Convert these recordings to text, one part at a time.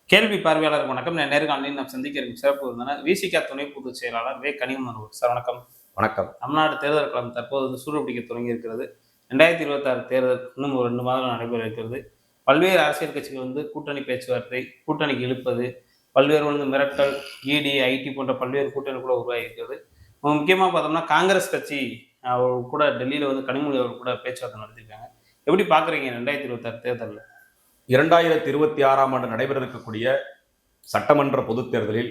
கேள்வி பார்வையாளருக்கு வணக்கம். நான் நேர்காணலில் நாம் சந்திக்க இருக்கும் சிறப்பு விருந்தினர் விசிக துணை பொதுச் செயலாளர் கனிமொழி சார். வணக்கம். வணக்கம். தமிழ்நாடு தேர்தல் களம் தற்போது சூடுபிடிக்க தொடங்கி இருக்கிறது. 2026 தேர்தல் இன்னும் ஒரு 2 மாதங்கள் நடைபெற இருக்கிறது. பல்வேறு அரசியல் கட்சிகள் கூட்டணி பேச்சுவார்த்தை, கூட்டணிக்கு இழுப்பது, பல்வேறு மிரட்டல், இடி, ஐடி போன்ற பல்வேறு கூட்டணி கூட உருவாகி இருக்கிறது. முக்கியமாக பார்த்தோம்னா காங்கிரஸ் கட்சி அவர் கூட டெல்லியில் கனிமொழி அவர் கூட பேச்சுவார்த்தை நடத்திருக்காங்க. எப்படி பார்க்குறீங்க 2026 தேர்தலில்? 2026ஆம் ஆண்டு நடைபெற இருக்கக்கூடிய சட்டமன்ற பொதுத் தேர்தலில்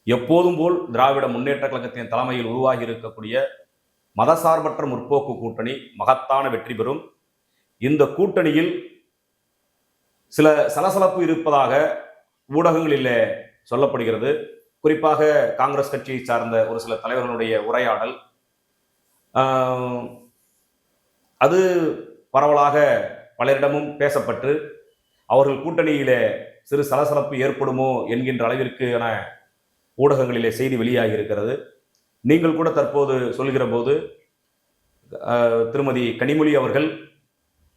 எப்போதும் போல் திராவிட முன்னேற்ற கழகத்தின் தலைமையில் உருவாகி இருக்கக்கூடிய மதசார்பற்ற முற்போக்கு கூட்டணி மகத்தான வெற்றி பெறும். இந்த கூட்டணியில் சில சலசலப்பு இருப்பதாக ஊடகங்களில் சொல்லப்படுகிறது. குறிப்பாக காங்கிரஸ் கட்சியை சார்ந்த ஒரு சில தலைவர்களுடைய உரையாடல் அது பரவலாக பலரிடமும் பேசப்பட்டு அவர்கள் கூட்டணியில சிறு சலசலப்பு ஏற்படுமோ என்கின்ற அளவிற்கான ஊடகங்களிலே செய்தி வெளியாகி இருக்கிறது. நீங்கள் கூட தற்போது சொல்கிற போது திருமதி கனிமொழி அவர்கள்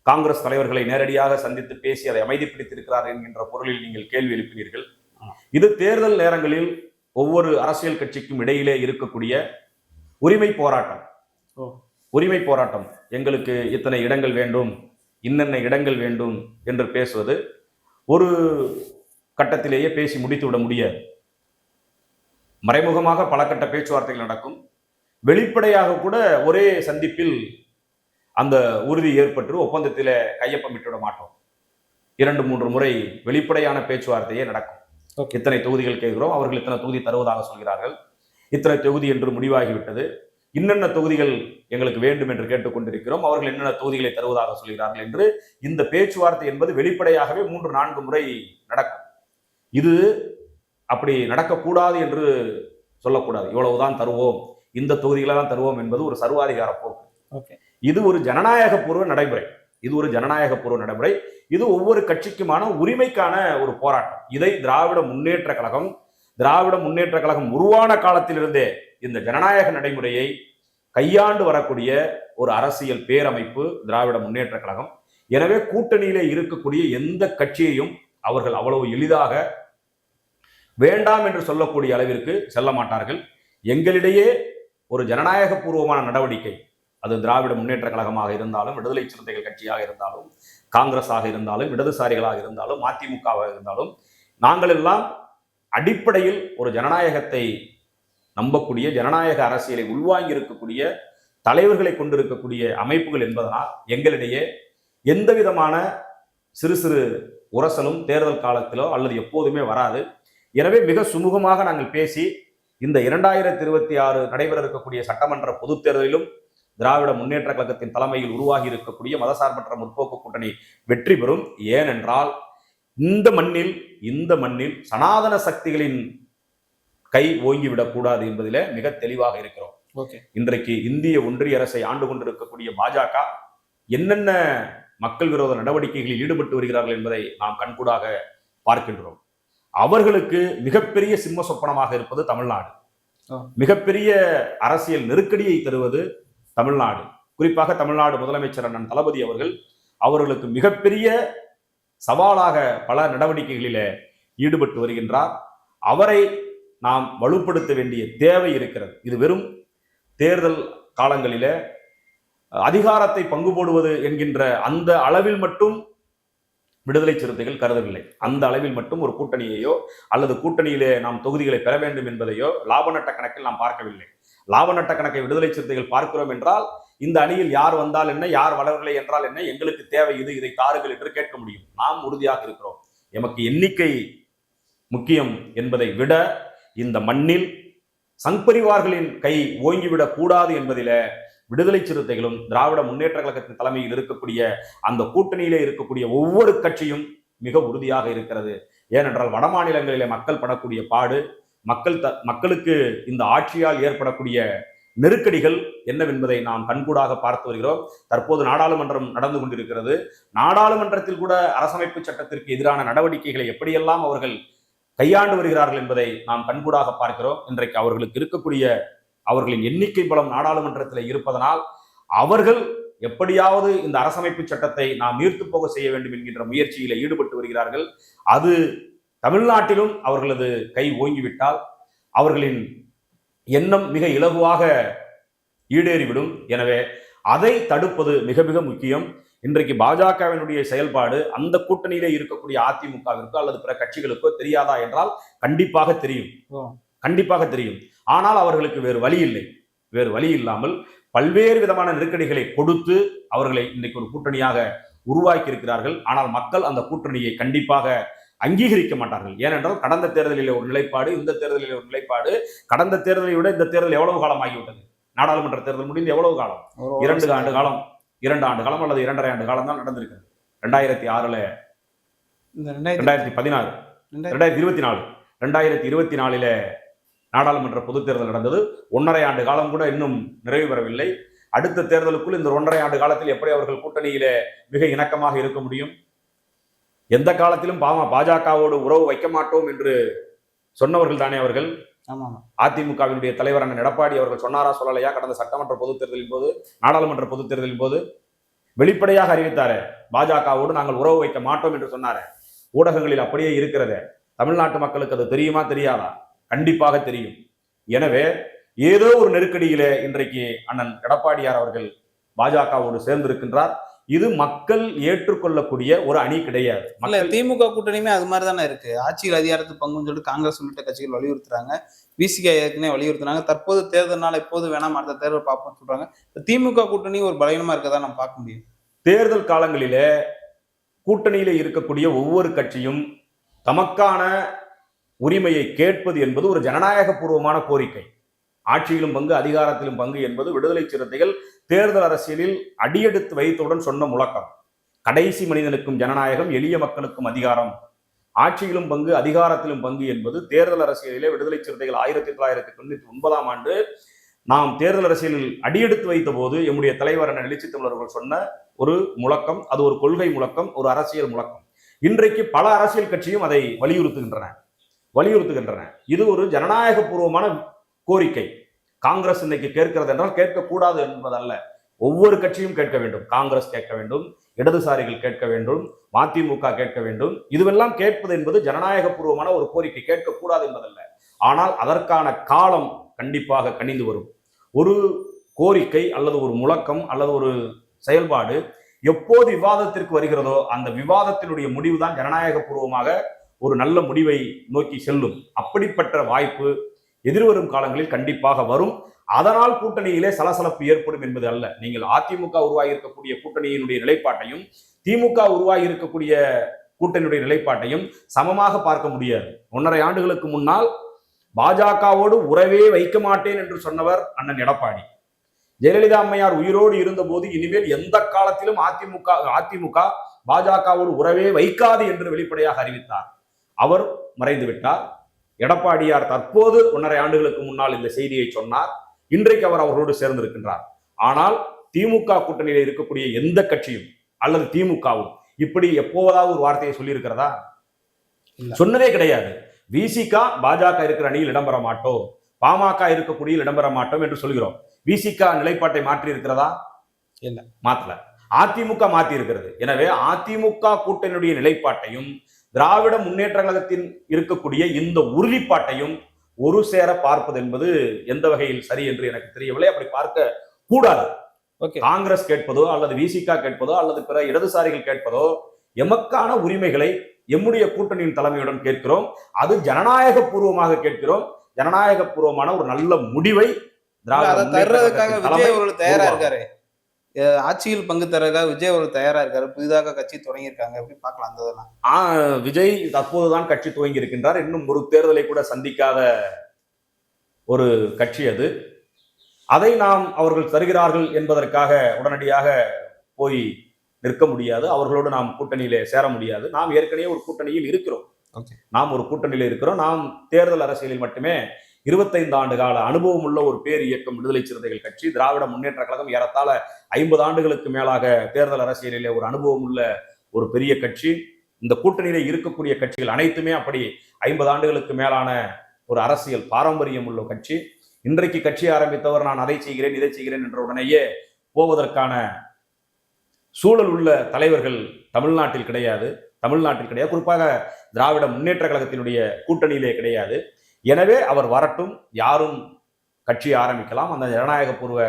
காங்கிரஸ் தலைவர்களை நேரடியாக சந்தித்து பேசி அதை அமைதிப்படுத்தியிருக்கிறார் என்கின்ற பொருளில் நீங்கள் கேள்வி எழுப்பினீர்கள். இது தேர்தல் நேரங்களில் ஒவ்வொரு அரசியல் கட்சிக்கும் இடையிலே இருக்கக்கூடிய உரிமை போராட்டம். எங்களுக்கு இத்தனை இடங்கள் வேண்டும், இன்னென்ன இடங்கள் வேண்டும் என்று பேசுவது ஒரு கட்டத்திலேயே பேசி முடித்துவிட முடியாது. மறைமுகமாக பல கட்ட பேச்சுவார்த்தைகள் நடக்கும். வெளிப்படையாக கூட ஒரே சந்திப்பில் அந்த உறுதி ஏற்பட்டு ஒப்பந்தத்தில் கையொப்பமிட்டுவிட மாட்டோம். 2-3 முறை வெளிப்படையான பேச்சுவார்த்தையே நடக்கும். இத்தனை தொகுதிகள் கேட்கிறோம், அவர்கள் இத்தனை தொகுதி தருவதாக சொல்கிறார்கள், இத்தனை தொகுதி என்று முடிவாகிவிட்டது, இன்னென்ன தொகுதிகள் எங்களுக்கு வேண்டும் என்று கேட்டுக்கொண்டிருக்கிறோம், அவர்கள் என்னென்ன தொகுதிகளை தருவதாக சொல்கிறார்கள் என்று இந்த பேச்சுவார்த்தை என்பது வெளிப்படையாகவே 3-4 முறை நடக்கும். இது அப்படி நடக்கக்கூடாது என்று சொல்லக்கூடாது. இவ்வளவுதான் தருவோம், இந்த தொகுதிகளை தான் தருவோம் என்பது ஒரு சர்வாதிகார போக்கு. இது ஒரு ஜனநாயகபூர்வ நடைமுறை. இது ஒவ்வொரு கட்சிக்குமான உரிமைக்கான ஒரு போராட்டம். இதை திராவிட முன்னேற்ற கழகம் உருவான காலத்திலிருந்தே இந்த ஜனநாயக நடைமுறையை கையாண்டு வரக்கூடிய ஒரு அரசியல் பேரமைப்பு திராவிட முன்னேற்ற கழகம். எனவே கூட்டணியிலே இருக்கக்கூடிய எந்த கட்சியையும் அவர்கள் அவ்வளவு எளிதாக வேண்டாம் என்று சொல்லக்கூடிய அளவிற்கு செல்ல மாட்டார்கள். எங்களிடையே ஒரு ஜனநாயக பூர்வமான நடவடிக்கை, அது திராவிட முன்னேற்ற கழகமாக இருந்தாலும், விடுதலை சிறுத்தைகள் கட்சியாக இருந்தாலும், காங்கிரஸாக இருந்தாலும், இடதுசாரிகளாக இருந்தாலும், அதிமுகவாக இருந்தாலும், நாங்கள் எல்லாம் அடிப்படையில் ஒரு ஜனநாயகத்தை நம்பக்கூடிய, ஜனநாயக அரசியலை உள்வாங்கி இருக்கக்கூடிய தலைவர்களை கொண்டிருக்கக்கூடிய அமைப்புகள் என்பதனால் எங்களிடையே எந்த விதமான சிறு சிறு உரசலும் தேர்தல் காலத்திலோ அல்லது எப்போதுமே வராது. எனவே மிக சுமூகமாக நாங்கள் பேசி இந்த 2026 நடைபெற இருக்கக்கூடிய சட்டமன்ற பொதுத் தேர்தலிலும் திராவிட முன்னேற்ற கழகத்தின் தலைமையில் உருவாகி இருக்கக்கூடிய மதசார்பற்ற முற்போக்கு கூட்டணி வெற்றி பெறும். ஏனென்றால் இந்த மண்ணில் சனாதன சக்திகளின் கை ஓங்கிவிடக் கூடாது என்பதிலே மிக தெளிவாக இருக்கிறோம். இன்றைக்கு இந்திய ஒன்றிய அரசை ஆண்டு கொண்டிருக்கக்கூடிய பாஜக என்னென்ன மக்கள் விரோத நடவடிக்கைகளில் ஈடுபட்டு வருகிறார்கள் என்பதை நாம் கண்கூடாக பார்க்கின்றோம். அவர்களுக்கு மிகப்பெரிய சிம்ம சொப்பனமாக இருப்பது தமிழ்நாடு. மிகப்பெரிய அரசியல் நெருக்கடியை தருவது தமிழ்நாடு. குறிப்பாக தமிழ்நாடு முதலமைச்சர் அண்ணன் தளபதி அவர்களுக்கு மிகப்பெரிய சவாலாக பல நடவடிக்கைகளிலே ஈடுபட்டு வருகின்றார். அவரை நாம் வலுப்படுத்த வேண்டிய தேவை இருக்கிறது. இது வெறும் தேர்தல் காலங்களிலே அதிகாரத்தை பங்கு போடுவது என்கின்ற அந்த அளவில் மட்டும் விடுதலை சிறுத்தைகள் கருதவில்லை. அந்த அளவில் மட்டும் ஒரு கூட்டணியையோ அல்லது கூட்டணியிலே நாம் தொகுதிகளை பெற வேண்டும் என்பதையோ லாப நட்ட கணக்கில் நாம் பார்க்கவில்லை. லாப நட்ட கணக்கை விடுதலை சிறுத்தைகள் பார்க்கிறோம் என்றால் இந்த அணியில் யார் வந்தால் என்ன, யார் வளரவில்லை என்றால் என்ன, எங்களுக்கு தேவை இது, இதை தாருங்கள் என்று கேட்க முடியும். நாம் உறுதியாக இருக்கிறோம். எமக்கு எண்ணிக்கை முக்கியம் என்பதை விட இந்த மண்ணில் சங்பரிவார்களின் கை ஓங்கிவிடக் கூடாது என்பதில விடுதலை சிறுத்தைகளும் திராவிட முன்னேற்ற கழகத்தின் தலைமையில் இருக்கக்கூடிய அந்த கூட்டணியிலே இருக்கக்கூடிய ஒவ்வொரு கட்சியும் மிக உறுதியாக இருக்கிறது. ஏனென்றால் வட மாநிலங்களிலே மக்கள் படக்கூடிய பாடு, மக்களுக்கு இந்த ஆட்சியால் ஏற்படக்கூடிய நெருக்கடிகள் என்னவென்பதை நாம் கண்கூடாக பார்த்து வருகிறோம். தற்போது நாடாளுமன்றம் நடந்து கொண்டிருக்கிறது. நாடாளுமன்றத்தில் கூட அரசமைப்பு சட்டத்திற்கு எதிரான நடவடிக்கைகளை எப்படியெல்லாம் அவர்கள் கையாண்டு வருகிறார்கள் என்பதை நாம் கண்கூடாக பார்க்கிறோம். இன்றைக்கு அவர்களுக்கு இருக்கக்கூடிய அவர்களின் எண்ணிக்கை பலம் நாடாளுமன்றத்தில் இருப்பதனால் அவர்கள் எப்படியாவது இந்த அரசமைப்பு சட்டத்தை நாம் நீர்த்து போக செய்ய வேண்டும் என்கின்ற முயற்சியில ஈடுபட்டு வருகிறார்கள். அது தமிழ்நாட்டிலும் அவர்களது கை ஓங்கிவிட்டால் அவர்களின் எண்ணம் மிக இலகுவாக ஈடேறிவிடும். எனவே அதை தடுப்பது மிக மிக முக்கியம். இன்றைக்கு பாஜகவினுடைய செயல்பாடு அந்த கூட்டணியிலே இருக்கக்கூடிய அதிமுகவிற்கோ அல்லது பிற கட்சிகளுக்கோ தெரியாதா என்றால் கண்டிப்பாக தெரியும், கண்டிப்பாக தெரியும். ஆனால் அவர்களுக்கு வேறு வழி இல்லை. வேறு வழி இல்லாமல் பல்வேறு விதமான நெருக்கடிகளை கொடுத்து அவர்களை இன்றைக்கு ஒரு கூட்டணியாக உருவாக்கி இருக்கிறார்கள். ஆனால் மக்கள் அந்த கூட்டணியை கண்டிப்பாக அங்கீகரிக்க மாட்டார்கள். ஏனென்றால் கடந்த தேர்தலில் ஒரு நிலைப்பாடு, இந்த தேர்தலில் ஒரு நிலைப்பாடு. கடந்த தேர்தலை விட இந்த தேர்தல் எவ்வளவு காலம் ஆகிவிட்டது? நாடாளுமன்ற தேர்தல் முடிந்து எவ்வளவு காலம்? 2 ஆண்டு காலம், 2 ஆண்டு காலம் அல்லது 2.5 ஆண்டு காலம் தான் நடந்திருக்கிறது. 2006, 2016, 2024, 2024 நாடாளுமன்ற பொதுத் தேர்தல் நடந்தது. 1.5 ஆண்டு காலம் கூட இன்னும் நிறைவு பெறவில்லை. அடுத்த தேர்தலுக்குள் இந்த 1.5 ஆண்டு காலத்தில் எப்படி அவர்கள் கூட்டணியில மிக இணக்கமாக இருக்க முடியும்? எந்த காலத்திலும் பாஜகவோடு உறவு வைக்க மாட்டோம் என்று சொன்னவர்கள் தானே அவர்கள். அதிமுகவினுடைய தலைவர் அண்ணன் எடப்பாடி அவர்கள் சொன்னாரா சொல்லலையா? கடந்த சட்டமன்ற பொதுத் தேர்தலின் போது, நாடாளுமன்ற பொதுத் தேர்தலின் போது வெளிப்படையாக அறிவித்தாரு, பாஜகவோடு நாங்கள் உறவு வைக்க மாட்டோம் என்று சொன்னாரு. ஊடகங்களில் அப்படியே இருக்கிறது. தமிழ்நாட்டு மக்களுக்கு அது தெரியுமா தெரியாதா? கண்டிப்பாக தெரியும். எனவே ஏதோ ஒரு நெருக்கடியிலே இன்றைக்கு அண்ணன் எடப்பாடியார் அவர்கள் பாஜகவோடு சேர்ந்திருக்கின்றார். இது மக்கள் ஏற்றுக்கொள்ளக்கூடிய ஒரு அணி கிடையாது. திமுக கூட்டணியுமே அது மாதிரி தானே இருக்கு. ஆட்சியில் அதிகாரத்து பங்குன்னு சொல்லிட்டு காங்கிரஸ் உள்ளிட்ட கட்சிகள் வலியுறுத்துறாங்க, விசிகா ஏற்கனவே வலியுறுத்துறாங்க. தற்போது தேர்தல்னால எப்போது வேணாம் அடுத்த தேர்தல் பார்ப்போம் சொல்றாங்க. திமுக கூட்டணி ஒரு பலவீனமா இருக்கதான் நம்ம பார்க்க முடியும். தேர்தல் காலங்களிலே கூட்டணியிலே இருக்கக்கூடிய ஒவ்வொரு கட்சியும் தமக்கான உரிமையை கேட்பது என்பது ஒரு ஜனநாயக பூர்வமான கோரிக்கை. ஆட்சியிலும் பங்கு, அதிகாரத்திலும் பங்கு என்பது விடுதலை சிறுத்தைகள் தேர்தல் அரசியலில் அடியெடுத்து வைத்தவுடன் சொன்ன முழக்கம். கடைசி மனிதனுக்கும் ஜனநாயகம், எளிய மக்களுக்கும் அதிகாரம். ஆட்சியிலும் பங்கு, அதிகாரத்திலும் பங்கு என்பது தேர்தல் அரசியலிலே விடுதலை சிறுத்தைகள் 1999 ஆண்டு நாம் தேர்தல் அரசியலில் அடியெடுத்து வைத்த போது எம்முடைய தலைவர் என எழுச்சி தமிழர்கள் சொன்ன ஒரு முழக்கம். அது ஒரு கொள்கை முழக்கம், ஒரு அரசியல் முழக்கம். இன்றைக்கு பல அரசியல் கட்சியும் அதை வலியுறுத்துகின்றன. இது ஒரு ஜனநாயக பூர்வமான கோரிக்கை. காங்கிரஸ் இன்னைக்கு கேட்கிறது என்றால் கேட்கக்கூடாது என்பதல்ல. ஒவ்வொரு கட்சியும் கேட்க வேண்டும். காங்கிரஸ் கேட்க வேண்டும், இடதுசாரிகள் கேட்க வேண்டும், மதிமுக கேட்க வேண்டும். இதுவெல்லாம் கேட்பது என்பது ஜனநாயக பூர்வமான ஒரு கோரிக்கை, கேட்கக்கூடாது என்பதல்ல. ஆனால் அதற்கான காலம் கண்டிப்பாக கனிந்து வரும். ஒரு கோரிக்கை அல்லது ஒரு முழக்கம் அல்லது ஒரு செயல்பாடு எப்போது விவாதத்திற்கு வருகிறதோ அந்த விவாதத்தினுடைய முடிவுதான் ஜனநாயக பூர்வமாக ஒரு நல்ல முடிவை நோக்கி செல்லும். அப்படிப்பட்ட வாய்ப்பு எதிர்வரும் காலங்களில் கண்டிப்பாக வரும். அதனால் கூட்டணியிலே சலசலப்பு ஏற்படும் என்பது அல்ல. நீங்கள் அதிமுக உருவாகி இருக்கக்கூடிய கூட்டணியினுடைய நிலைப்பாட்டையும் திமுக உருவாகி இருக்கக்கூடிய கூட்டணியுடைய நிலைப்பாட்டையும் சமமாக பார்க்க முடியாது. 1.5 ஆண்டுகளுக்கு முன்னால் பாஜகவோடு உறவே வைக்க மாட்டேன் என்று சொன்னவர் அண்ணன் எடப்பாடி. ஜெயலலிதா அம்மையார் உயிரோடு இருந்த போது இனிமேல் எந்த காலத்திலும் அதிமுக பாஜகவோடு உறவே வைக்காது என்று வெளிப்படையாக அறிவித்தார். அவர் மறைந்து விட்டார். எடப்பாடியார் தற்போது 1.5 ஆண்டுகளுக்கு முன்னால் இந்த செய்தியை சொன்னார். இன்றைக்கு அவர் அவர்களோடு சேர்ந்திருக்கின்றார். ஆனால் திமுக கூட்டணியில் இருக்கக்கூடிய எந்த கட்சியும் அல்லது திமுகவும் இப்படி எப்போதாவது ஒரு வார்த்தையை சொல்லி இருக்கிறதா? சொன்னதே கிடையாது. விசிகா பாஜக இருக்கிற அணியில் இடம்பெற மாட்டோம், பாமக இருக்கக்கூடிய இடம்பெற மாட்டோம் என்று சொல்கிறோம். விசிகா நிலைப்பாட்டை மாற்றி இருக்கிறதா? இல்ல, மாற்றல. அதிமுக மாற்றி இருக்கிறது. எனவே அதிமுக கூட்டணியுடைய நிலைப்பாட்டையும் திராவிட முன்னேற்ற கழகத்தின் இருக்கக்கூடிய இந்த உறுதிப்பாட்டையும் ஒரு சேர பார்ப்பது என்பது எந்த வகையில் சரி என்று எனக்கு தெரியவில்லை. அப்படி பார்க்க கூடாது. காங்கிரஸ் கேட்பதோ அல்லது விசிகா கேட்பதோ அல்லது பிற இடதுசாரிகள் கேட்பதோ எமக்கான உரிமைகளை எம்முடைய கூட்டணியின் தலைமையுடன் கேட்கிறோம். அது ஜனநாயக பூர்வமாக கேட்கிறோம். ஜனநாயக பூர்வமான ஒரு நல்ல முடிவை தயாரா இருக்காரு. ஆட்சியில் பங்கு தரதாக விஜய் அவர்கள் தயாரா இருக்காரு. புதிதாக கட்சி தொடங்கியிருக்காங்க. எப்படி பார்க்கலாம் அந்த இதெல்லாம்? விஜய் தற்போதுதான் கட்சி துவங்கி இருக்கின்றார். இன்னும் ஒரு தேர்தலை கூட சந்திக்காத ஒரு கட்சி அது. அதை நாம் அவர்கள் தருகிறார்கள் என்பதற்காக உடனடியாக போய் நிற்க முடியாது. அவர்களோடு நாம் கூட்டணியிலே சேர முடியாது. நாம் ஏற்கனவே ஒரு கூட்டணியில் இருக்கிறோம். நாம் தேர்தல் அரசியலில் மட்டுமே 25 ஆண்டு கால அனுபவம் உள்ள ஒரு பேர் இயக்கம் விடுதலை சிறுத்தைகள் கட்சி. திராவிட முன்னேற்ற கழகம் ஏறத்தாழ 50 ஆண்டுகளுக்கு மேலாக தேர்தல் அரசியலிலே ஒரு அனுபவம் உள்ள ஒரு பெரிய கட்சி. இந்த கூட்டணியிலே இருக்கக்கூடிய கட்சிகள் அனைத்துமே அப்படி 50 ஆண்டுகளுக்கு மேலான ஒரு அரசியல் பாரம்பரியம் உள்ள கட்சி. இன்றைக்கு கட்சி ஆரம்பித்தவர் நான் அதை செய்கிறேன் இதை செய்கிறேன் என்ற உடனேயே போவதற்கான சூழல் உள்ள தலைவர்கள் தமிழ்நாட்டில் கிடையாது. தமிழ்நாட்டில் கிடையாது, குறிப்பாக திராவிட முன்னேற்ற கழகத்தினுடைய கூட்டணியிலே கிடையாது. எனவே அவர் வரட்டும், யாரும் கட்சி ஆரம்பிக்கலாம், அந்த ஜனநாயகபூர்வ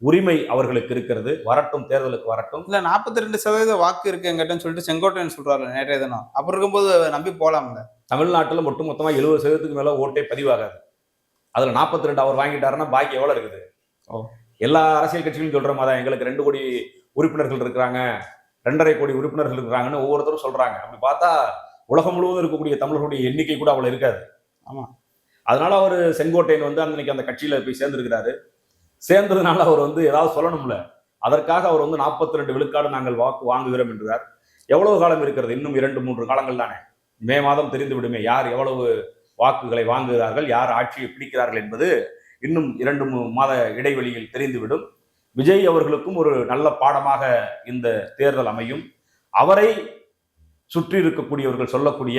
உரிமை அவர்களுக்கு இருக்கிறது, வரட்டும், தேர்தலுக்கு வரட்டும். இல்ல 42% வாக்கு இருக்கு எங்கிட்டன்னு சொல்லிட்டு செங்கோட்டையன் சொல்றாரு நேற்றைய தினம். அப்படி இருக்கும்போது நம்பி போலாம்ல. தமிழ்நாட்டில் மொத்தமா 70% மேல ஓட்டே பதிவாகாது. அதுல 42 அவர் வாங்கிட்டாருன்னா பாக்கி எவ்வளவு இருக்குது? எல்லா அரசியல் கட்சிகளும் சொல்ற மாதிரி எங்களுக்கு 2 கோடி உறுப்பினர்கள் இருக்கிறாங்க, 2.5 கோடி உறுப்பினர்கள் இருக்கிறாங்கன்னு ஒவ்வொருத்தரும் சொல்றாங்க. அப்படி பார்த்தா உலகம் முழுவதும் இருக்கக்கூடிய தமிழர்களுடைய எண்ணிக்கை கூட அவ்வளவு இருக்காது. ஆமா. அதனால அவர் செங்கோட்டையன் வந்து அன்னைக்கு அந்த கட்சியில போய் சேர்ந்திருக்கிறாரு. சேர்ந்ததுனால அவர் வந்து ஏதாவது சொல்லணும்ல. அதற்காக அவர் வந்து 42 விழுக்காடு நாங்கள் வாக்கு வாங்குகிறோம் என்றார். எவ்வளவு காலம் இருக்கிறது? இன்னும் 2-3 காலங்கள் தானே. மே மாதம் தெரிந்து விடுமே யார் எவ்வளவு வாக்குகளை வாங்குகிறார்கள், யார் ஆட்சியை பிடிக்கிறார்கள் என்பது இன்னும் 2 மாத இடைவெளியில் தெரிந்துவிடும். விஜய் அவர்களுக்கும் ஒரு நல்ல பாடமாக இந்த தேர்தல் அமையும். அவரை சுற்றி இருக்கக்கூடியவர்கள் சொல்லக்கூடிய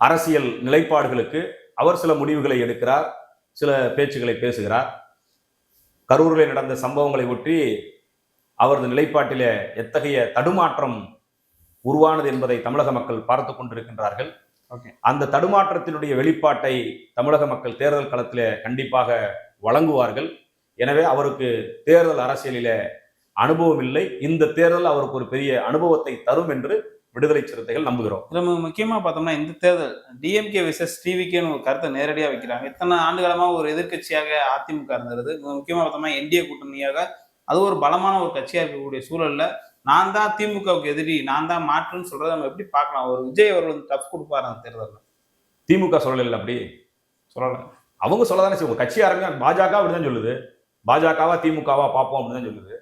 அரசியல் நிலைப்பாடுகளுக்கு அவர் சில முடிவுகளை எடுக்கிறார், சில பேச்சுகளை பேசுகிறார். கரூரில் நடந்த சம்பவங்களை ஒட்டி அவரது நிலைப்பாட்டிலே எத்தகைய தடுமாற்றம் உருவானது என்பதை தமிழக மக்கள் பார்த்து கொண்டிருக்கின்றார்கள். அந்த தடுமாற்றத்தினுடைய வெளிப்பாட்டை தமிழக மக்கள் தேர்தல் களத்திலே கண்டிப்பாக வழங்குவார்கள். எனவே அவருக்கு தேர்தல் அரசியலில அனுபவம் இல்லை. இந்த தேர்தல் அவருக்கு ஒரு பெரிய அனுபவத்தை தரும் என்று விடுதலை சிறுத்தைகள் நம்புகிறோம். நம்ம முக்கியமா பார்த்தோம்னா இந்த தேர்தல் டிஎம்கே விசஸ் டிவிகேன்னு ஒரு கருத்தை நேரடியாக வைக்கிறாங்க. இத்தனை ஆண்டு காலமாக ஒரு எதிர்கட்சியாக அதிமுக இருந்தது. முக்கியமா பார்த்தோம்னா என்டிஏ கூட்டணியாக அது ஒரு பலமான ஒரு கட்சியா இருக்கக்கூடிய சூழல்ல நான் தான் திமுகவுக்கு எதிரி, நான் தான் மாற்றுன்னு சொல்றதை நம்ம எப்படி பார்க்கலாம்? ஒரு விஜய் அவர் வந்து டஃப் கொடுப்பாரு அந்த தேர்தலில். திமுக சொல்லல, அப்படி சொல்லல. அவங்க சொல்லதானே செய்வோம். கட்சி ஆரம்பிக்க பாஜக அப்படிதான் சொல்லுது. பாஜகவா திமுகவா பார்ப்போம் அப்படின்னு சொல்லுது.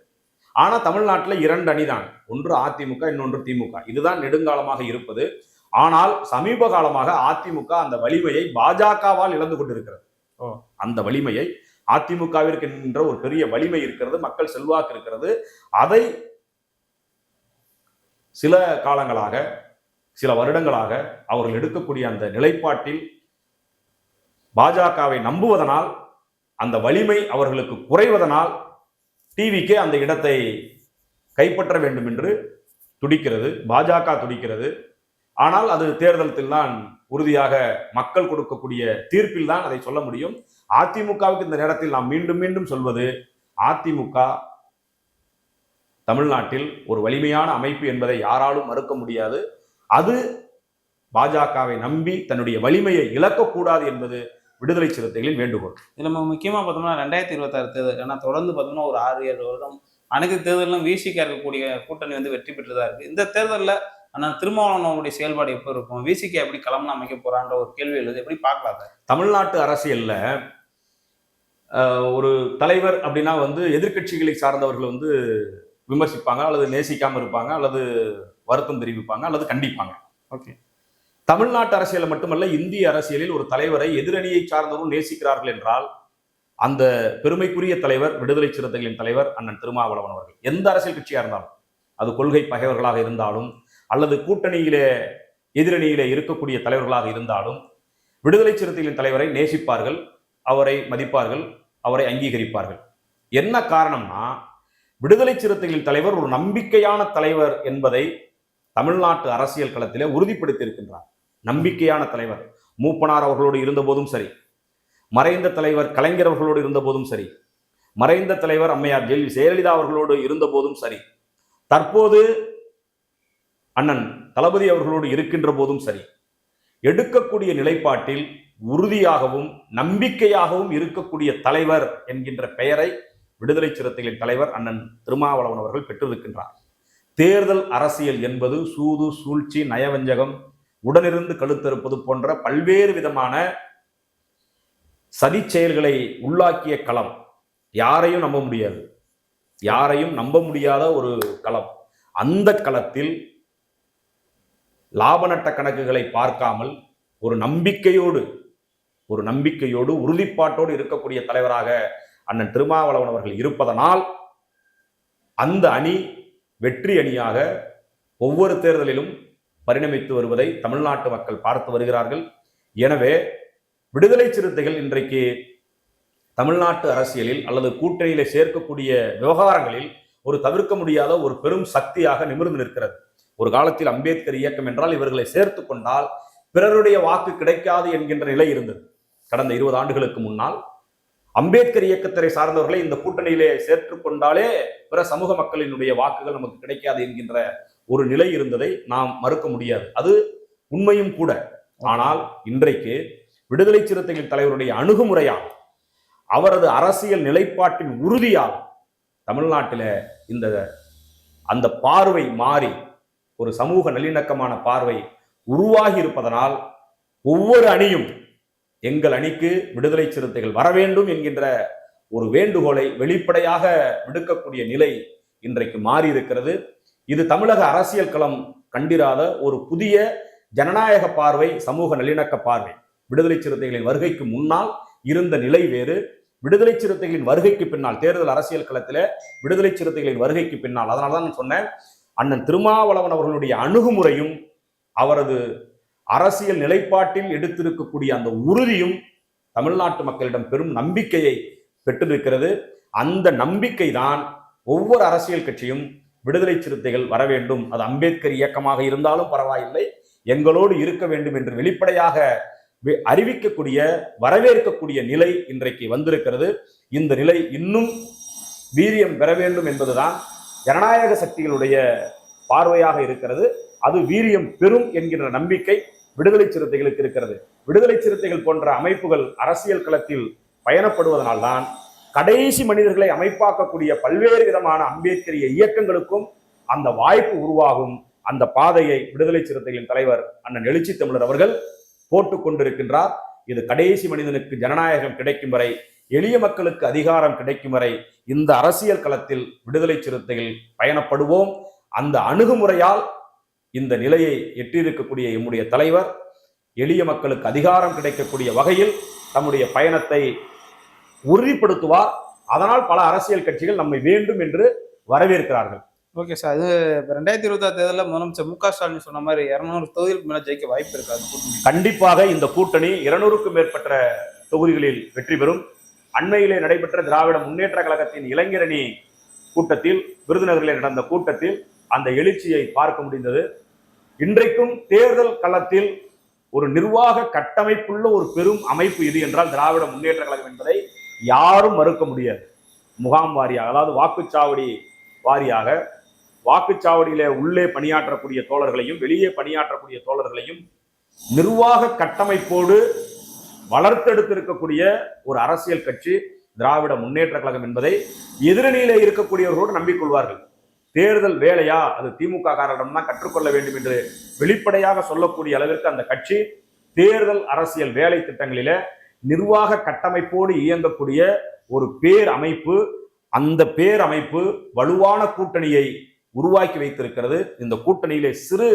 ஆனா தமிழ்நாட்டில் 2 அணிதான், ஒன்று அதிமுக, இன்னொன்று திமுக. இதுதான் நெடுங்காலமாக இருப்பது. ஆனால் சமீப காலமாக அதிமுக அந்த வலிமையை பாஜகவால் இழந்து கொண்டிருக்கிறது. அந்த வலிமையை அதிமுகவிற்கு என்ற ஒரு பெரிய வலிமை இருக்கிறது, மக்கள் செல்வாக்கு இருக்கிறது. அதை சில காலங்களாக, சில வருடங்களாக அவர்கள் எடுக்கக்கூடிய அந்த நிலைப்பாட்டில் பாஜகவை நம்புவதனால், அந்த வலிமை அவர்களுக்கு குறைவதனால் டிவிக்கே அந்த இடத்தை கைப்பற்ற வேண்டும் என்று துடிக்கிறது, பாஜக துடிக்கிறது. ஆனால் அது தேர்தலத்தில் தான் உறுதியாக மக்கள் கொடுக்கக்கூடிய தீர்ப்பில் தான் அதை சொல்ல முடியும். அதிமுகவுக்கு இந்த நேரத்தில் நாம் மீண்டும் மீண்டும் சொல்வது, அதிமுக தமிழ்நாட்டில் ஒரு வலிமையான அமைப்பு என்பதை யாராலும் மறுக்க முடியாது. அது பாஜகவை நம்பி தன்னுடைய வலிமையை இழக்கக்கூடாது என்பது விடுதலை சிறுத்தைகளின் வேண்டுகோள். இது நம்ம முக்கியமா பார்த்தோம்னா 2026 தேர்தல், ஏன்னா தொடர்ந்து பார்த்தோம்னா ஒரு 6-7 வருடம் அனைத்து தேர்தலும் விசிக இருக்கக்கூடிய கூட்டணி வந்து வெற்றி பெற்றுதான் இருக்கு. இந்த தேர்தலில் ஆனால் திருமாவளவனுடைய செயல்பாடு எப்போ இருக்கும், விசிக எப்படி களம்னு அமைக்க போறான்ற ஒரு கேள்வி எழுது, எப்படி பார்க்கலாம்? தமிழ்நாட்டு அரசியல்ல ஒரு தலைவர் அப்படின்னா வந்து எதிர்கட்சிகளை சார்ந்தவர்கள் வந்து விமர்சிப்பாங்க, அல்லது நேசிக்காம இருப்பாங்க, அல்லது வருத்தம் தெரிவிப்பாங்க, அல்லது கண்டிப்பாங்க. ஓகே. தமிழ்நாட்டு அரசியல் மட்டுமல்ல, இந்திய அரசியலில் ஒரு தலைவரை எதிரணியை சார்ந்தவரும் நேசிக்கிறார்கள் என்றால் அந்த பெருமைக்குரிய தலைவர் விடுதலை சிறுத்தைகளின் தலைவர் அண்ணன் திருமாவளவன் அவர்கள். எந்த அரசியல் கட்சியா இருந்தாலும், அது கொள்கை பகைவர்களாக இருந்தாலும் அல்லது கூட்டணியிலே எதிரணியிலே இருக்கக்கூடிய தலைவர்களாக இருந்தாலும், விடுதலை சிறுத்தைகளின் தலைவரை நேசிப்பார்கள், அவரை மதிப்பார்கள், அவரை அங்கீகரிப்பார்கள். என்ன காரணம்னா, விடுதலை சிறுத்தைகளின் தலைவர் ஒரு நம்பிக்கையான தலைவர் என்பதை தமிழ்நாட்டு அரசியல் களத்திலே உறுதிப்படுத்தி இருக்கின்றார். நம்பிக்கையான தலைவர். மூப்பனார் அவர்களோடு இருந்த போதும் சரி, மறைந்த தலைவர் கலைஞர் அவர்களோடு இருந்த போதும் சரி, மறைந்த தலைவர் அம்மையார் ஜெயலலிதா அவர்களோடு இருந்த போதும் சரி, தற்போது அண்ணன் தளபதி அவர்களோடு இருக்கின்ற போதும் சரி, எடுக்கக்கூடிய நிலைப்பாட்டில் உறுதியாகவும் நம்பிக்கையாகவும் இருக்கக்கூடிய தலைவர் என்கின்ற பெயரை விடுதலை சிறுத்தைகளின் தலைவர் அண்ணன் திருமாவளவன் அவர்கள் பெற்றிருக்கின்றார். தேர்தல் அரசியல் என்பது சூது, சூழ்ச்சி, நயவஞ்சகம், உடனிருந்து கழுத்தறுப்பது போன்ற பல்வேறு விதமான சதி செயல்களை உள்ளாக்கிய களம். யாரையும் நம்ப முடியாது, யாரையும் நம்ப முடியாத ஒரு களம். அந்த களத்தில் லாப நட்ட கணக்குகளை பார்க்காமல் ஒரு நம்பிக்கையோடு உறுதிப்பாட்டோடு இருக்கக்கூடிய தலைவராக அண்ணன் திருமாவளவன் அவர்கள் இருப்பதனால் அந்த அணி வெற்றி அணியாக ஒவ்வொரு தேர்தலிலும் பரிணமித்து வருவதை தமிழ்நாட்டு மக்கள் பார்த்து வருகிறார்கள். எனவே விடுதலை சிறுத்தைகள் இன்றைக்கு தமிழ்நாட்டு அரசியலில் அல்லது கூட்டணியில சேர்க்கக்கூடிய விவகாரங்களில் ஒரு தவிர்க்க முடியாத ஒரு பெரும் சக்தியாக நிமிர்ந்து நிற்கிறது. ஒரு காலத்தில் அம்பேத்கர் இயக்கம் என்றால் இவர்களை சேர்த்து கொண்டால் பிறருடைய வாக்கு கிடைக்காது என்கின்ற நிலை இருந்தது. கடந்த 20 ஆண்டுகளுக்கு முன்னால் அம்பேத்கர் இயக்கத்தை சார்ந்தவர்களை இந்த கூட்டணியிலே சேர்த்து கொண்டாலே பிற சமூக மக்களினுடைய வாக்குகள் நமக்கு கிடைக்காது என்கின்ற ஒரு நிலை இருந்ததை நாம் மறுக்க முடியாது. அது உண்மையும் கூட. ஆனால் இன்றைக்கு விடுதலை சிறுத்தைகள் தலைவருடைய அணுகுமுறையால், அவரது அரசியல் நிலைப்பாட்டின் உறுதியால் தமிழ்நாட்டில அந்த பார்வை மாறி ஒரு சமூக நல்லிணக்கமான பார்வை உருவாகி இருப்பதனால் ஒவ்வொரு அணியும் எங்கள் அணிக்கு விடுதலை சிறுத்தைகள் வர வேண்டும் என்கின்ற ஒரு வேண்டுகோளை வெளிப்படையாக விடுக்கக்கூடிய நிலை இன்றைக்கு மாறி இருக்கிறது. இது தமிழக அரசியல் களம் கண்டிராத ஒரு புதிய ஜனநாயக பார்வை, சமூக நல்லிணக்க பார்வை. விடுதலை சிறுத்தைகளின் வருகைக்கு முன்னால் இருந்த நிலை வேறு, விடுதலை சிறுத்தைகளின் வருகைக்கு பின்னால், தேர்தல் அரசியல் களத்தில் விடுதலை சிறுத்தைகளின் வருகைக்கு பின்னால், அதனால்தான் நான் சொன்னேன், அண்ணன் திருமாவளவன் அவர்களுடைய அணுகுமுறையும் அவரது அரசியல் நிலைப்பாட்டில் எடுத்திருக்கக்கூடிய அந்த உறுதியும் தமிழ்நாட்டு மக்களிடம் பெரும் நம்பிக்கையை பெற்றிருக்கிறது. அந்த நம்பிக்கை தான் ஒவ்வொரு அரசியல் கட்சியும் விடுதலை சிறுத்தைகள் வர வேண்டும், அது அம்பேத்கர் இயக்கமாக இருந்தாலும் பரவாயில்லை, எங்களோடு இருக்க வேண்டும் என்று வெளிப்படையாக அறிவிக்கக்கூடிய, வரவேற்கக்கூடிய நிலை இன்றைக்கு வந்திருக்கிறது. இந்த நிலை இன்னும் வீரியம் பெற வேண்டும் என்பதுதான் ஜனநாயக சக்திகளுடைய பார்வையாக இருக்கிறது. அது வீரியம் பெறும் என்கின்ற நம்பிக்கை விடுதலை சிறுத்தைகளுக்கு இருக்கிறது. விடுதலை சிறுத்தைகள் போன்ற அமைப்புகள் அரசியல் களத்தில் பயணப்படுவதனால்தான் கடைசி மனிதர்களை அமைப்பாக்கக்கூடிய பல்வேறு விதமான அம்பேத்கரிய இயக்கங்களுக்கும் அந்த வாய்ப்பு உருவாகும். அந்த பாதையை விடுதலை சிறுத்தைகளின் தலைவர் அண்ணன் எழுச்சி தமிழர் அவர்கள் போட்டுக் கொண்டிருக்கின்றார். இது கடைசி மனிதனுக்கு ஜனநாயகம் கிடைக்கும் வரை, எளிய மக்களுக்கு அதிகாரம் கிடைக்கும் வரை இந்த அரசியல் களத்தில் விடுதலை சிறுத்தைகள் பயணப்படுவோம். அந்த அணுகுமுறையால் இந்த நிலையை எட்டியிருக்கக்கூடிய எம்முடைய தலைவர் எளிய மக்களுக்கு அதிகாரம் கிடைக்கக்கூடிய வகையில் தம்முடைய பயணத்தை உறுதிப்படுத்துவார். அதனால் பல அரசியல் கட்சிகள் நம்மை வேண்டும் என்று வரவேற்கிறார்கள். ஓகே சார், அது 2026 தேர்தலில் முதலமைச்சர் மு க ஸ்டாலின் சொன்ன மாதிரி 200 தொகுதிகளுக்கு மேலே ஜெயிக்க வாய்ப்பு இருக்காது. கண்டிப்பாக இந்த கூட்டணி 200க்கும் மேற்பட்ட தொகுதிகளில் வெற்றி பெறும். அண்மையிலே நடைபெற்ற திராவிட முன்னேற்ற கழகத்தின் இளைஞரணி கூட்டத்தில், விருதுநகரில் நடந்த கூட்டத்தில் அந்த எழுச்சியை பார்க்க முடிந்தது. இன்றைக்கும் தேர்தல் களத்தில் ஒரு நிர்வாக கட்டமைப்புள்ள ஒரு பெரும் அமைப்பு இது என்றால் திராவிட முன்னேற்ற கழகம் என்பதை யாரும் மறுக்க முடியாது. முகாம் வாரியாக, அதாவது வாக்குச்சாவடி வாரியாக, வாக்குச்சாவடியில உள்ளே பணியாற்றக்கூடிய தோழர்களையும் வெளியே பணியாற்றக்கூடிய தோழர்களையும் நிர்வாக கட்டமைப்போடு வளர்த்தெடுத்திருக்கக்கூடிய ஒரு அரசியல் கட்சி திராவிட முன்னேற்ற கழகம் என்பதை எதிரணியில இருக்கக்கூடியவர்களோடு நம்பிக்கொள்வார்கள். தேர்தல் வேலையா, அது திமுக காரரிடம் தான் கற்றுக்கொள்ள வேண்டும் என்று வெளிப்படையாக சொல்லக்கூடிய அளவிற்கு அந்த கட்சி தேர்தல் அரசியல் வேலை திட்டங்களில நிர்வாக கட்டமைப்போடு இயங்கக்கூடிய ஒரு பேர் அமைப்பு. அந்த பேர் அமைப்பு வலுவான கூட்டணியை உருவாக்கி வைத்திருக்கிறது. இந்த கூட்டணியிலே சிறு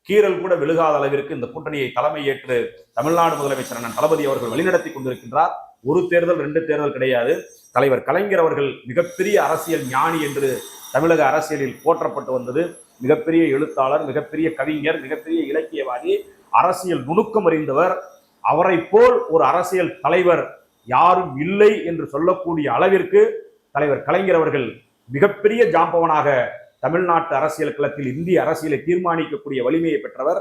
கீறல் கூட விழுகாத அளவிற்கு இந்த கூட்டணியை தலைமை ஏற்று தமிழ்நாடு முதலமைச்சர் அண்ணன் தளபதி அவர்கள் வழிநடத்தி கொண்டிருக்கின்றார். ஒரு தேர்தல் 2 தேர்தல் கிடையாது. தலைவர் கலைஞர் அவர்கள் மிகப்பெரிய அரசியல் ஞானி என்று தமிழக அரசியலில் போற்றப்பட்டு வந்தது. மிகப்பெரிய எழுத்தாளர், மிகப்பெரிய கவிஞர், மிகப்பெரிய இலக்கியவாதி, அரசியல் நுணுக்கம் அறிந்தவர். அவரை போல் ஒரு அரசியல் தலைவர் யாரும் இல்லை என்று சொல்லக்கூடிய அளவிற்கு தலைவர் கலைஞர் அவர்கள் மிகப்பெரிய ஜாம்பவனாக தமிழ்நாட்டு அரசியல் களத்தில் இந்திய அரசியலை தீர்மானிக்கக்கூடிய வலிமையை பெற்றவர்.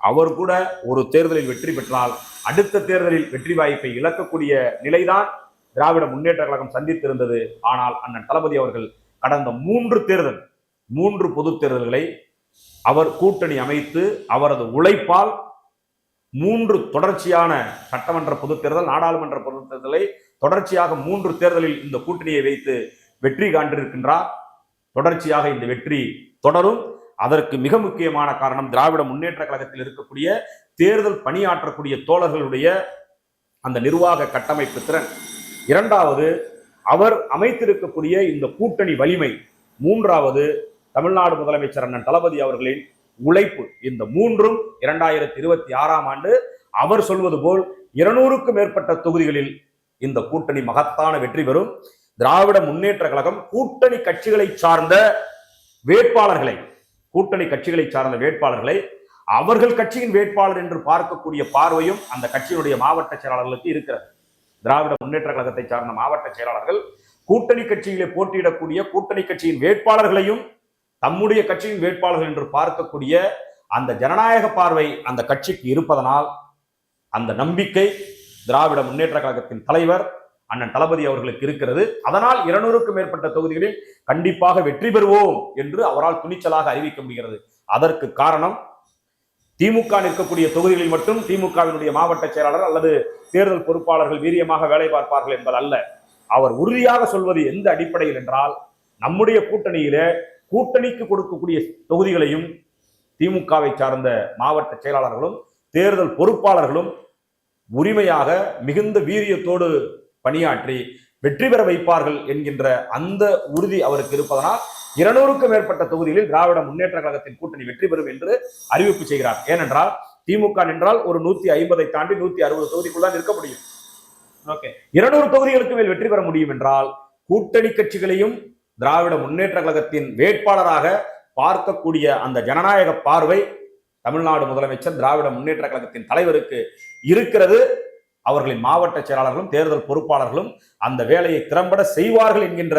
அவர் கூட ஒரு தேர்தலில் வெற்றி பெற்றால் அடுத்த தேர்தலில் வெற்றி வாய்ப்பை இழக்கக்கூடிய நிலைதான் திராவிட முன்னேற்ற கழகம் சந்தித்திருந்தது. ஆனால் அண்ணன் தளபதி அவர்கள் கடந்த 3 பொது தேர்தல்களை அவர் கூட்டணி அமைத்து அவரது உழைப்பால் 3 தொடர்ச்சியான சட்டமன்ற பொதுத் தேர்தல், நாடாளுமன்ற பொதுத் தேர்தலை தொடர்ச்சியாக 3 தேர்தலில் இந்த கூட்டணியை வைத்து வெற்றி காண்டிருக்கின்றார். தொடர்ச்சியாக இந்த வெற்றி தொடரும். அதற்கு மிக முக்கியமான காரணம் திராவிட முன்னேற்ற கழகத்தில் இருக்கக்கூடிய தேர்தல் பணியாற்றக்கூடிய தோழர்களுடைய அந்த நிர்வாக கட்டமைப்பு திறன். 2வது அவர் அமைத்திருக்கக்கூடிய இந்த கூட்டணி வலிமை. 3வது தமிழ்நாடு முதலமைச்சர் அண்ணன் தளபதி அவர்களின் உழைப்பு. இந்த 3ம் 2026ஆம் ஆண்டு அவர் சொல்வது போல் 200க்கும் மேற்பட்ட தொகுதிகளில் இந்த கூட்டணி மகத்தான வெற்றி பெறும். திராவிட முன்னேற்ற கழகம் கூட்டணி கட்சிகளை சார்ந்த வேட்பாளர்களை அவர்கள் கட்சியின் வேட்பாளர் என்று பார்க்கக்கூடிய பார்வையும் அந்த கட்சியினுடைய மாவட்ட செயலாளர்களுக்கு இருக்கிறது. திராவிட முன்னேற்ற கழகத்தை சார்ந்த மாவட்ட செயலாளர்கள் கூட்டணி கட்சியிலே போட்டியிடக்கூடிய கூட்டணி கட்சியின் வேட்பாளர்களையும் தம்முடைய கட்சியின் வேட்பாளர்கள் என்று பார்க்கக்கூடிய அந்த ஜனநாயக பார்வை அந்த கட்சிக்கு இருப்பதனால் அந்த நம்பிக்கை திராவிட முன்னேற்ற கழகத்தின் தலைவர் அண்ணன் தளபதி அவர்களுக்கு இருக்கிறது. அதனால் 200க்கும் மேற்பட்ட தொகுதிகளில் கண்டிப்பாக வெற்றி பெறுவோம் என்று அவரால் துணிச்சலாக அறிவிக்க முடிகிறது. அதற்கு காரணம் திமுக நிற்கக்கூடிய தொகுதிகளில் மட்டும் திமுகவினுடைய மாவட்ட செயலாளர் அல்லது தேர்தல் பொறுப்பாளர்கள் வீரியமாக வேலை பார்ப்பார்கள் என்பது அல்ல. அவர் உறுதியாக சொல்வது எந்த அடிப்படையில் என்றால், நம்முடைய கூட்டணியிலே கூட்டணிக்கு கொடுக்கக்கூடிய தொகுதிகளையும் திமுகவை சார்ந்த மாவட்ட செயலாளர்களும் தேர்தல் பொறுப்பாளர்களும் உரிமையாக மிகுந்த வீரியத்தோடு பணியாற்றி வெற்றி பெற வைப்பார்கள் என்கின்ற அந்த உறுதி அவருக்கு இருப்பதனால் 200க்கும் மேற்பட்ட தொகுதிகளில் திராவிட முன்னேற்ற கழகத்தின் கூட்டணி வெற்றி பெறும் என்று அறிவிப்பு செய்கிறார். ஏனென்றால் திமுக நின்றால் ஒரு 150 தாண்டி 160 தொகுதிக்குள் தான் இருக்க முடியும். 200 தொகுதிகளுக்கு மேல் வெற்றி பெற முடியும் என்றால் கூட்டணி கட்சிகளையும் திராவிட முன்னேற்ற கழகத்தின் வேட்பாளராக பார்க்கக்கூடிய அந்த ஜனநாயக பார்வை தமிழ்நாடு முதலமைச்சர் திராவிட முன்னேற்ற கழகத்தின் தலைவருக்கு இருக்கிறது. அவர்களின் மாவட்ட செயலாளர்களும் தேர்தல் பொறுப்பாளர்களும் அந்த வேலையை திறம்பட செய்வார்கள் என்கின்ற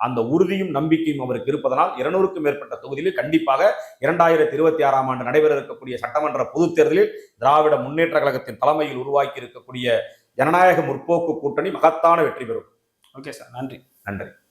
அந்த உறுதியும் நம்பிக்கையும் அவருக்கு இருப்பதனால் 200க்கும் மேற்பட்ட தொகுதியில் கண்டிப்பாக 2026ஆம் ஆண்டு நடைபெற இருக்கக்கூடிய சட்டமன்ற பொதுத் தேர்தலில் திராவிட முன்னேற்ற கழகத்தின் தலைமையில் உருவாக்கி இருக்கக்கூடிய ஜனநாயக முற்போக்கு கூட்டணி மகத்தான வெற்றி பெறும். ஓகே சார், நன்றி. நன்றி.